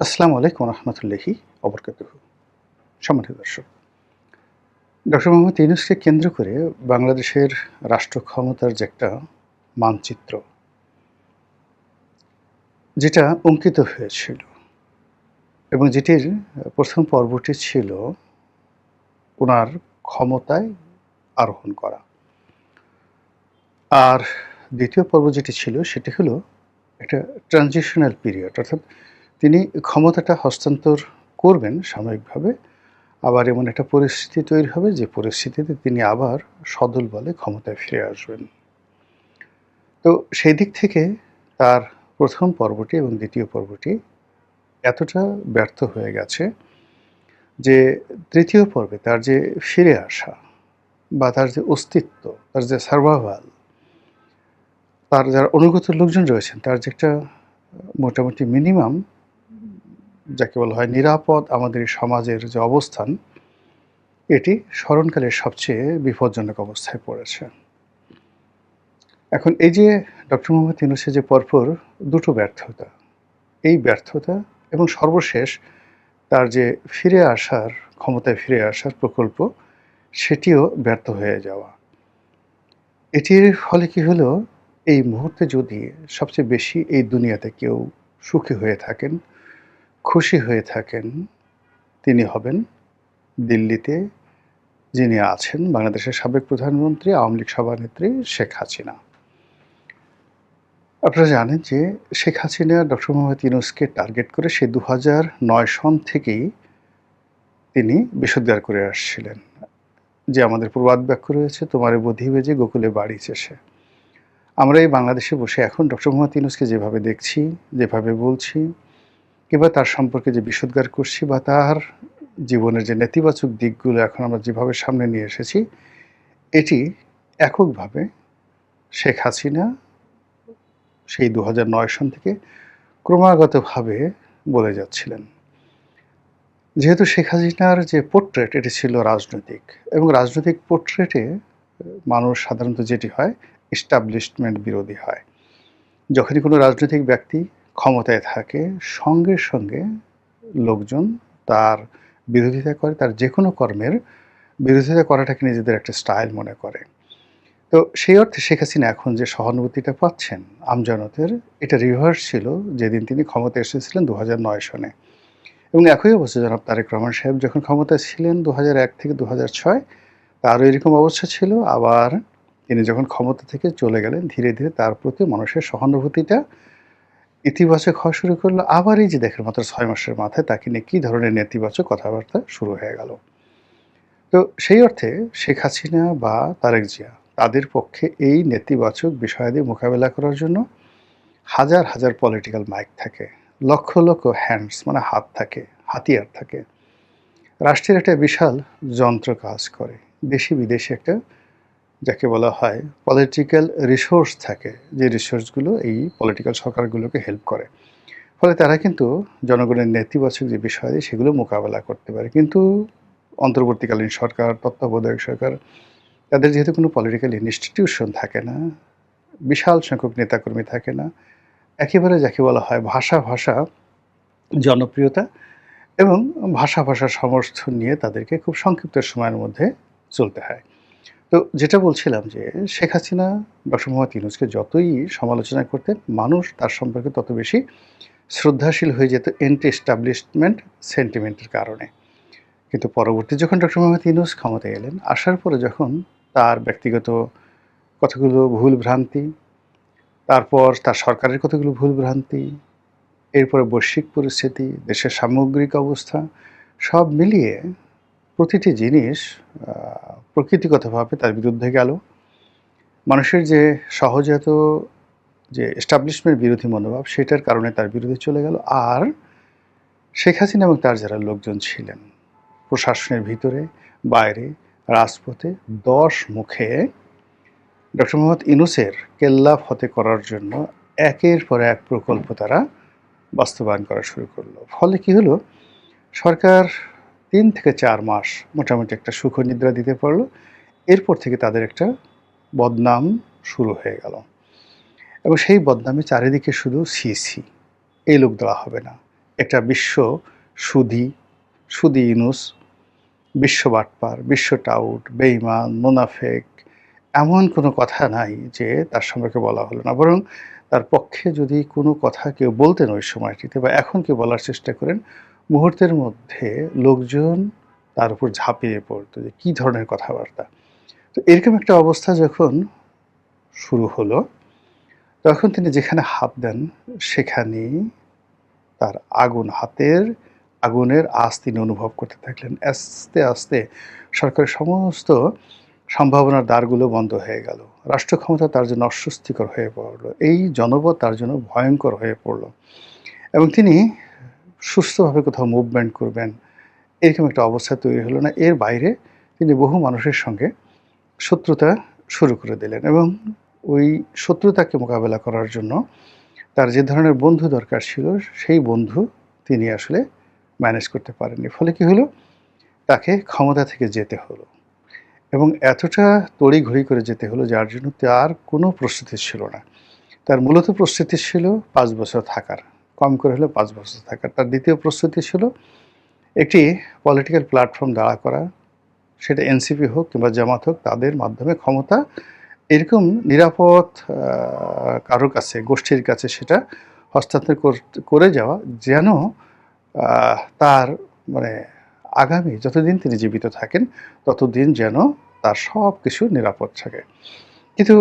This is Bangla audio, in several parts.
আসসালামু আলাইকুম রহমতুল্লাহি অবরকাতুহু। সম্মানিত দর্শক, ডক্টর মোহাম্মদ ইউনূসকে কেন্দ্র করে বাংলাদেশের রাষ্ট্র ক্ষমতার যে একটা মানচিত্র, যেটা অঙ্কিত হয়েছিল এবং যেটির প্রথম পর্বটি ছিল উনার ক্ষমতায় আরোহণ করা। আর দ্বিতীয় পর্ব যেটি ছিল সেটি হলো একটা ট্রানজিশনাল পিরিয়ড, অর্থাৎ তিনি ক্ষমতাটা হস্তান্তর করবেন সাময়িকভাবে। আবার এমন একটা পরিস্থিতি তৈরি হবে যে পরিস্থিতিতে তিনি আবার সদল বলে ক্ষমতায় ফিরে আসবেন। তো সেই দিক থেকে তার প্রথম পর্বটি এবং দ্বিতীয় পর্বটি এতটা ব্যর্থ হয়ে গেছে যে তৃতীয় পর্বে তার যে ফিরে আসা বা তার যে অস্তিত্ব, তার যে সারভাইভাল, তার যারা অনুগত লোকজন রয়েছেন, তার যে একটা মোটামুটি মিনিমাম যাকে বলা হয় নিরাপদ আমাদের এই সমাজের যে অবস্থান, এটি স্মরণকালের সবচেয়ে বিপজ্জনক অবস্থায় পড়েছে। এখন এই যে ডক্টর মোহাম্মদ ইউনূসের যে পরপর দুটো ব্যর্থতা, এই ব্যর্থতা এবং সর্বশেষ তার যে ফিরে আসার, ক্ষমতায় ফিরে আসার প্রকল্প, সেটিও ব্যর্থ হয়ে যাওয়া। এটির ফলে কি হলো, এই মুহূর্তে যদি সবচেয়ে বেশি এই দুনিয়াতে কেউ সুখী হয়ে থাকেন, খুশি হয়ে থাকেন, তিনি হবেন দিল্লিতে যিনি আছেন বাংলাদেশের সাবেক প্রধানমন্ত্রী, আওয়ামী লীগ সভানেত্রী শেখ হাসিনা। আপনারা জানেন যে শেখ হাসিনা ডক্টর মোহাম্মদ ইউনূসকে টার্গেট করে সে ২০০৯ সন থেকেই তিনি বিষোদ্গার করে আসছিলেন যে আমাদের প্রবাদ বাক্য রয়েছে, তোমারে বধিবে যে গোকুলে বাড়িছে সে। আমরা এই বাংলাদেশে বসে এখন ডক্টর মোহাম্মদ ইউনূসকে যেভাবে দেখছি, যেভাবে বলছি, কিংবা তার সম্পর্কে যে বিষোদ্গার করছি বা তার জীবনের যে নেতিবাচক দিকগুলো এখন আমরা যেভাবে সামনে নিয়ে এসেছি, এটি এককভাবে শেখ হাসিনা সেই ২০০৯ সন থেকে ক্রমাগতভাবে বলে যাচ্ছিলেন। যেহেতু শেখ হাসিনার যে পোর্ট্রেট, এটি ছিল রাজনৈতিক, এবং রাজনৈতিক পোর্ট্রেটে মানুষ সাধারণত যেটি হয়, এস্টাবলিশমেন্ট বিরোধী হয়। যখনই কোনো রাজনৈতিক ব্যক্তি ক্ষমতায় থাকে, সঙ্গে সঙ্গে লোকজন তার বিরোধিতা করে, তার যে কোনো কর্মের বিরোধিতা করাটাকে নিজেদের একটা স্টাইল মনে করে। তো সেই অর্থে শেখ হাসিনা এখন যে সহানুভূতিটা পাচ্ছেন আমজনতের, এটা রিভার্স ছিল যেদিন তিনি ক্ষমতায় এসেছিলেন ২০০৯ সনে। এবং একই অবস্থা জনাব তারেক রহমান সাহেব যখন ক্ষমতায় ছিলেন ২০০১ থেকে ২০০৬, তারও এরকম অবস্থা ছিল। আবার তিনি যখন ক্ষমতা থেকে চলে গেলেন, ধীরে ধীরে তার প্রতি মানুষের সহানুভূতিটা ইতিবাচক হওয়া শুরু করলো। আবার এই যে দেখেন মাত্র ৬ মাসের মাথায় তাকে নিয়ে কী ধরনের নেতিবাচক কথাবার্তা শুরু হয়ে গেল। তো সেই অর্থে শেখ হাসিনা বা তারেক জিয়া, তাদের পক্ষে এই নেতিবাচক বিষয়াদি মোকাবেলা করার জন্য হাজার হাজার পলিটিক্যাল মাইক থাকে, লক্ষ লক্ষ হ্যান্ডস মানে হাত থাকে, হাতিয়ার থাকে। রাষ্ট্রের একটা বিশাল যন্ত্র কাজ করে, দেশি বিদেশি একটা যাকে বলা হয় পলিটিক্যাল রিসোর্স থাকে, যে রিসোর্সগুলো এই পলিটিক্যাল সরকারগুলোকে হেল্প করে। ফলে তারা কিন্তু জনগণের নেতিবাচক যে বিষয় সেগুলো মোকাবেলা করতে পারে। কিন্তু অন্তর্বর্তীকালীন সরকার, তত্ত্বাবধায়ক সরকার, তাদের যেহেতু কোনো পলিটিক্যাল ইনস্টিটিউশন থাকে না, বিশাল সংখ্যক নেতাকর্মী থাকে না, একেবারে যাকে বলা হয় ভাষা ভাষা জনপ্রিয়তা এবং ভাষা ভাষার সমর্থন নিয়ে তাদেরকে খুব সংক্ষিপ্ত সময়ের মধ্যে চলতে হয়। তো যেটা বলছিলাম যে শেখ হাসিনা ডক্টর মোহাম্মদ ইউনূসকে যতই সমালোচনা করতেন, মানুষ তার সম্পর্কে তত বেশি শ্রদ্ধাশীল হয়ে যেত এন্টি এস্টাবলিশমেন্ট সেন্টিমেন্টের কারণে। কিন্তু পরবর্তী যখন ডক্টর মোহাম্মদ ইউনূস ক্ষমতায় এলেন, আসার পরে যখন তার ব্যক্তিগত কতগুলো ভুল ভ্রান্তি, তারপর তার সরকারের কতগুলো ভুল ভ্রান্তি, এরপরে বৈশ্বিক পরিস্থিতি, দেশের সামগ্রিক অবস্থা, সব মিলিয়ে প্রতিটি জিনিস প্রকৃতিগতভাবে তার বিরুদ্ধে গেল। মানুষের যে সহজাত যে এস্টাবলিশমেন্ট বিরোধী মনোভাব, সেটার কারণে তার বিরুদ্ধে চলে গেল। আর শেখ হাসিনা এবং তার যারা লোকজন ছিলেন প্রশাসনের ভিতরে, বাইরে, রাজপথে ১০ মুখে ডক্টর মোহাম্মদ ইউনূসের কেল্লা ফতে করার জন্য একের পর এক প্রকল্প তারা বাস্তবায়ন করা শুরু করলো। ফলে কি হলো, সরকার ৩ থেকে ৪ মাস মোটামুটি একটা সুখনিদ্রা দিতে পারলো। এরপর থেকে তাদের একটা বদনাম শুরু হয়ে গেল, এবং সেই বদনামে চারিদিকে শুধু সি, এই লোক দেওয়া হবে না, একটা বিশ্ব সুদী, সুদী ইউনূস, বিশ্ব বাটপার, বিশ্ব টাউট, বেঈমান, মুনাফেক, এমন কোনো কথা নাই যে তার সম্পর্কে বলা হলো না। বরং তার পক্ষে যদি কোনো কথা কেউ বলতেন ওই সময়টিতে বা এখন কেউ বলার চেষ্টা করেন, মুহূর্তের মধ্যে লোকজন তার উপর ঝাঁপিয়ে পড়তো যে কী ধরনের কথাবার্তা। তো এরকম একটা অবস্থা যখন শুরু হলো, তখন তিনি যেখানে হাত দেন সেখানেই তার হাতের আগুনের আঁচ তিনি অনুভব করতে থাকলেন। আস্তে, আস্তে সরকারের সমস্ত সম্ভাবনার দ্বারগুলো বন্ধ হয়ে গেল। রাষ্ট্র ক্ষমতা তার জন্য অস্বস্তিকর হয়ে পড়ল। এই জনপদ তার জন্য ভয়ঙ্কর হয়ে পড়ল। এবং তিনি সুস্থভাবে কোথাও মুভমেন্ট করবেন, এরকম একটা অবস্থা তৈরি হলো না। এর বাইরে তিনি বহু মানুষের সঙ্গে শত্রুতা শুরু করে দিলেন এবং ওই শত্রুতাকে মোকাবেলা করার জন্য তার যে ধরনের বন্ধু দরকার ছিল, সেই বন্ধু তিনি আসলে ম্যানেজ করতে পারেননি। ফলে কি হলো? তাকে ক্ষমতা থেকে যেতে হলো এবং এতটা তড়িঘড়ি করে যেতে হলো যার জন্য তার কোনো প্রস্তুতি ছিল না। তার মূলত প্রস্তুতি ছিল ৫ বছর থাকার, কম করে হলেও ৫ বছর থাকার। তার দ্বিতীয় প্রস্তুতি ছিল একটি পলিটিক্যাল প্ল্যাটফর্ম দাঁড়া করা, সেটা এনসিপি হোক কিংবা জামাত হোক, তাদের মাধ্যমে ক্ষমতা এরকম নিরাপদ কারো কাছে, গোষ্ঠীর কাছে সেটা হস্তান্তর করে যাওয়া যেন তার মানে আগামী যতদিন তিনি জীবিত থাকেন ততদিন যেন তার সব কিছু নিরাপদ থাকে। কিন্তু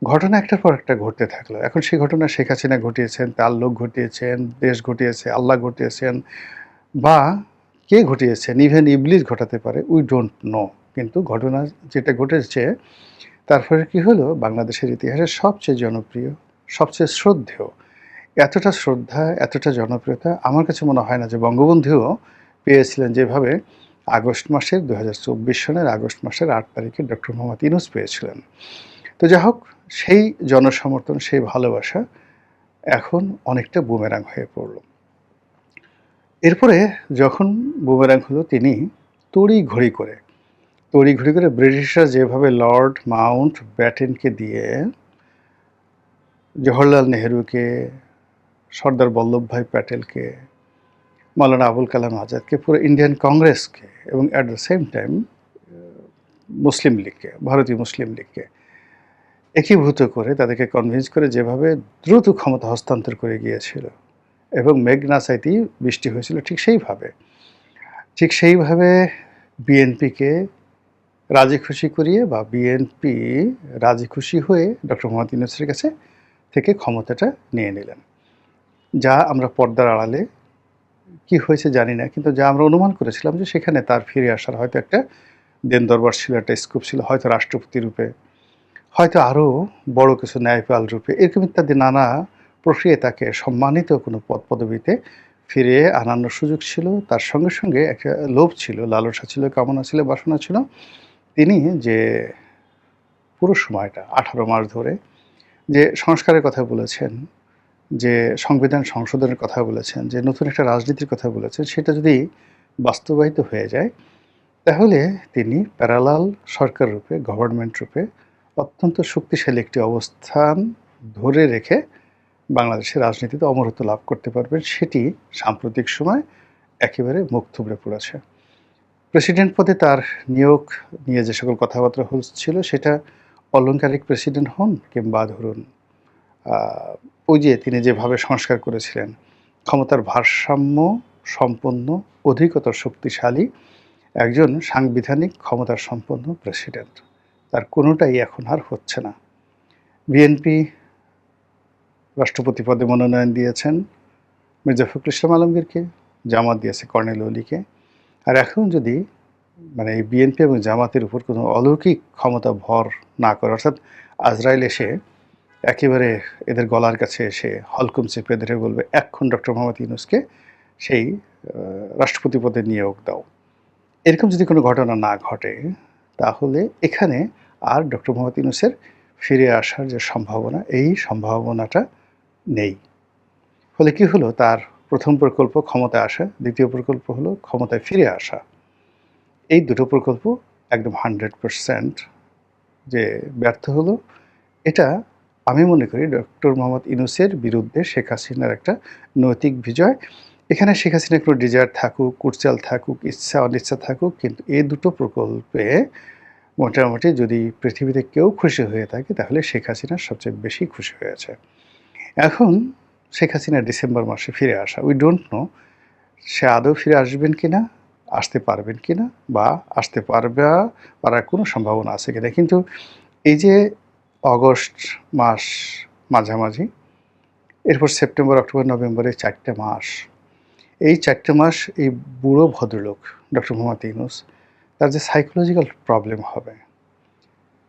ঘটনা একটার পর একটা ঘটতে থাকলো। এখন সেই ঘটনা শেখ হাসিনা ঘটিয়েছেন, তার লোক ঘটিয়েছেন, দেশ ঘটিয়েছে, আল্লাহ ঘটিয়েছেন বা কে ঘটিয়েছেন, ইভেন ইবলিস ঘটাতে পারে, উই ডোন্ট নো। কিন্তু ঘটনা যেটা ঘটেছে তার ফলে কী হলো? বাংলাদেশের ইতিহাসে সবচেয়ে জনপ্রিয়, সবচেয়ে শ্রদ্ধেয়, এতটা শ্রদ্ধা, এতটা জনপ্রিয়তা আমার কাছে মনে হয় না যে বঙ্গবন্ধুও পেয়েছিলেন যেভাবে আগস্ট মাসের ২০২৪ সনের আগস্ট মাসের ৮ তারিখে ডক্টর মোহাম্মদ ইউনূস পেয়েছিলেন। তো যাই হোক, সেই জনসমর্থন, সেই ভালোবাসা এখন অনেকটা বুমেরাং হয়ে পড়ল। এরপরে যখন বুমেরাং হলো, তিনি তড়িঘড়ি করে ব্রিটিশরা যেভাবে লর্ড মাউন্ট ব্যাটেনকে দিয়ে জওহরলাল নেহরুকে, সর্দার বল্লভভাই প্যাটেলকে, মাওলানা আবুল কালাম আজাদকে, পুরো ইন্ডিয়ান কংগ্রেসকে এবং অ্যাট দ্য সেম টাইম মুসলিম লীগকে, ভারতীয় মুসলিম লীগকে একীভূত করে তাদেরকে কনভিন্স করে যেভাবে দ্রুত ক্ষমতা হস্তান্তর করে গিয়েছিল এবং মেঘনা চাইতে বৃষ্টি হয়েছিল, ঠিক সেইভাবে বিএনপিকে রাজি খুশি করিয়ে বা বিএনপি রাজি খুশি হয়ে ডক্টর মোহাম্মদ ইউনূসের কাছে থেকে ক্ষমতাটা নিয়ে নিলেন। যা আমরা পর্দার আড়ালে কি হয়েছে জানি না, কিন্তু যা আমরা অনুমান করেছিলাম যে সেখানে তার ফিরে আসার হয়তো একটা দেন দরবার ছিল, একটা স্কোপ ছিল, হয়তো রাষ্ট্রপতি রূপে, হয়তো আরও বড় কিছু ন্যায়পাল রূপে, এরকম ইত্যাদি নানা প্রক্রিয়ায় তাকে সম্মানিত কোনো পদ পদবিতে ফিরিয়ে আনানোর সুযোগ ছিল। তার সঙ্গে সঙ্গে একটা লোভ ছিল, লালসা ছিল, কামনা ছিল, বাসনা ছিল। তিনি যে পুরো সময়টা ১৮ মাস ধরে যে সংস্কারের কথা বলেছেন, যে সংবিধান সংশোধনের কথা বলেছেন, যে নতুন একটা রাজনীতির কথা বলেছেন, সেটা যদি বাস্তবায়িত হয়ে যায় তাহলে তিনি প্যারালাল সরকার রূপে, গভর্নমেন্ট রূপে অত্যন্ত শক্তিশালী একটি অবস্থান ধরে রেখে বাংলাদেশের রাজনীতিতে অমরত্ব লাভ করতে পারবেন। সেটি সাম্প্রতিক সময় একেবারে মুখ থুবড়ে পড়েছে। প্রেসিডেন্ট পদে তার নিয়োগ নিয়ে যে সকল কথাবার্তা হচ্ছিল, সেটা অলংকারিক প্রেসিডেন্ট হন কিংবা ধরুন ওই যে তিনি যেভাবে সংস্কার করেছিলেন, ক্ষমতার ভারসাম্য সম্পন্ন, অধিকতর শক্তিশালী একজন সাংবিধানিক ক্ষমতার সম্পন্ন প্রেসিডেন্ট, তার কোনোটাই এখন আর হচ্ছে না। বিএনপি রাষ্ট্রপতি পদে মনোনয়ন দিয়েছেন মির্জা ফখরুল ইসলাম আলমগীরকে, জামাত দিয়েছে কর্নেল অলিকে। আর এখন যদি মানে এই বিএনপি এবং জামাতের উপর কোনো অলৌকিক ক্ষমতা ভর না করে, অর্থাৎ আজরাইল এসে একেবারে এদের গলার কাছে এসে হলকুম চেপে ধরে বলবে এখন ডক্টর মোহাম্মদ ইউনূসকে সেই রাষ্ট্রপতি পদে নিয়োগ দাও, এরকম যদি কোনো ঘটনা না ঘটে তাহলে এখানে আর ডক্টর মোহাম্মদ ইউনূসের ফিরে আসার যে সম্ভাবনা, এই সম্ভাবনাটা নেই। ফলে কি হলো? তার প্রথম প্রকল্প ক্ষমতায় আসা, দ্বিতীয় প্রকল্প হলো ক্ষমতায় ফিরে আসা। এই দুটো প্রকল্প একদম 100% যে ব্যর্থ হলো, এটা আমি মনে করি ডক্টর মোহাম্মদ ইউনূসের বিরুদ্ধে শেখ হাসিনার একটা নৈতিক বিজয় এখানে শেখ হাসিনার কোনো ডিজায়ার থাকুক, কুটচাল থাকুক, ইচ্ছা অনিচ্ছা থাকুক, কিন্তু এই দুটো প্রকল্পে মোটামুটি যদি পৃথিবীতে কেউ খুশি হয়ে থাকে তাহলে শেখ হাসিনা সবচেয়ে বেশি খুশি হয়েছে। এখন শেখ হাসিনা ডিসেম্বর মাসে ফিরে আসা, উই ডোন্ট নো সে আদৌ ফিরে আসবেন কিনা, আসতে পারবেন কিনা, বা আসতে পারার কোনো সম্ভাবনা আছে কিনা। কিন্তু এই যে অগস্ট মাস মাঝামাঝি, এরপর সেপ্টেম্বর, অক্টোবর, নভেম্বরে ৪ মাস, এই ৪ মাস এই বুড়ো ভদ্রলোক ডক্টর মোহাম্মদ ইউনূস তার যে সাইকোলজিক্যাল প্রবলেম হবে,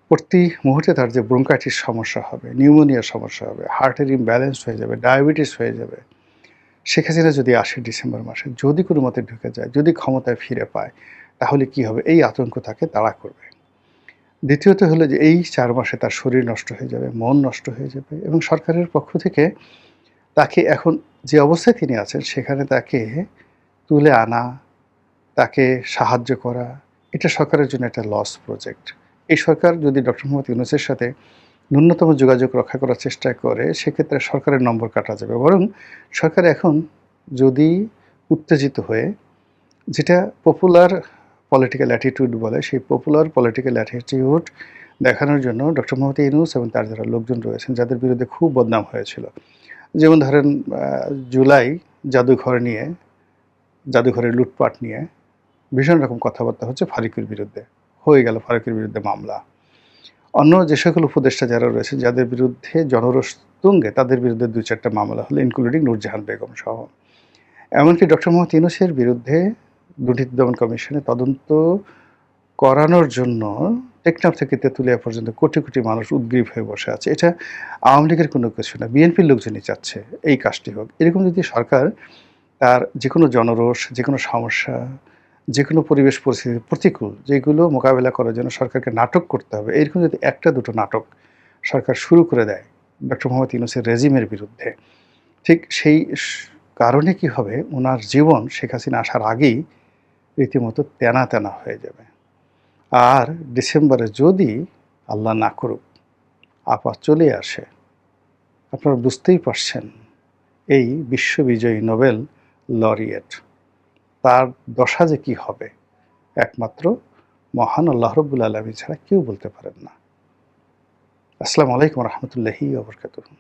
প্রতি মুহূর্তে তার যে ব্রঙ্কাইটিস সমস্যা হবে, নিউমোনিয়ার সমস্যা হবে, হার্টের ইমব্যালেন্স হয়ে যাবে, ডায়াবেটিস হয়ে যাবে। শেখ হাসিনা যদি আসে ডিসেম্বর মাসে, যদি কোনো মতে ঢুকে যায়, যদি ক্ষমতায় ফিরে পায়, তাহলে কি হবে? এই আতঙ্ক তাকে তাড়া করবে। দ্বিতীয়ত হলো যে এই ৪ মাসে তার শরীর নষ্ট হয়ে যাবে, মন নষ্ট হয়ে যাবে, এবং সরকারের পক্ষ থেকে তাকে এখন যে অবস্থায় তিনি আছেন সেখানে তাকে তুলে আনা, তাকে সাহায্য করা, এটা সরকারের জন্য একটা লস প্রজেক্ট। এই সরকার যদি ডক্টর মোহাম্মদ ইউনূসের সাথে ন্যূনতম যোগাযোগ রক্ষা করার চেষ্টা করে, সেক্ষেত্রে সরকারের নম্বর কাটা যাবে। বরং সরকার এখন যদি উত্তেজিত হয়ে, যেটা পপুলার পলিটিক্যাল অ্যাটিটিউড বলে, সেই পপুলার পলিটিক্যাল অ্যাটিটিউড দেখানোর জন্য ডক্টর মোহাম্মদ ইউনূস এবং তার যারা লোকজন রয়েছেন, যাদের বিরুদ্ধে খুব বদনাম হয়েছিল, যেমন ধরেন জুলাই জাদুঘরের লুটপাট নিয়ে ভীষণ রকম কথাবার্তা হচ্ছে ফারুকীর বিরুদ্ধে, হয়ে গেল ফারুকীর বিরুদ্ধে মামলা। অন্য যে সকল উপদেষ্টা যারা রয়েছে, যাদের বিরুদ্ধে জনরোষ তুঙ্গে, তাদের বিরুদ্ধে ২-৪টা মামলা হলো, ইনক্লুডিং নূরজাহান বেগম সহ। এমনকি ডক্টর মোহাম্মদ ইউনূসের বিরুদ্ধে দুর্নীতি দমন কমিশনে তদন্ত করানোর জন্য টেকনাফ থেকে তেঁতুলিয়া পর্যন্ত কোটি কোটি মানুষ উদগ্রীব হয়ে বসে আছে। এটা আওয়ামী লীগের কোনো কিছু না, বিএনপির লোকজনই চাচ্ছে এই কাজটি হোক। এরকম যদি সরকার তার যে কোনো জনরোষ, যে কোনো সমস্যা, যে কোনো পরিবেশ পরিস্থিতি প্রতিকূল, যেগুলো মোকাবেলা করার জন্য সরকারকে নাটক করতে হবে, এরকম যদি একটা দুটো নাটক সরকার শুরু করে দেয় ডক্টর মোহাম্মদ ইউনূসের রেজিমের বিরুদ্ধে, ঠিক সেই কারণে কি হবে, ওনার জীবন শেখ হাসিনা আসার আগেই রীতিমতো তেনা তেনা হয়ে যাবে। আর ডিসেম্বরে যদি আল্লাহ না করুক আপা চলে আসে, আপনারা বুঝতেই পারছেন এই বিশ্ববিজয়ী নোবেল লরিয়েট, তার দশা যে কী হবে একমাত্র মহান আল্লাহ রাব্বুল আলামিন ছাড়া কেউ বলতে পারেন না। আসসালামু আলাইকুম ওয়া রাহমাতুল্লাহি ওয়া বারাকাতুহু।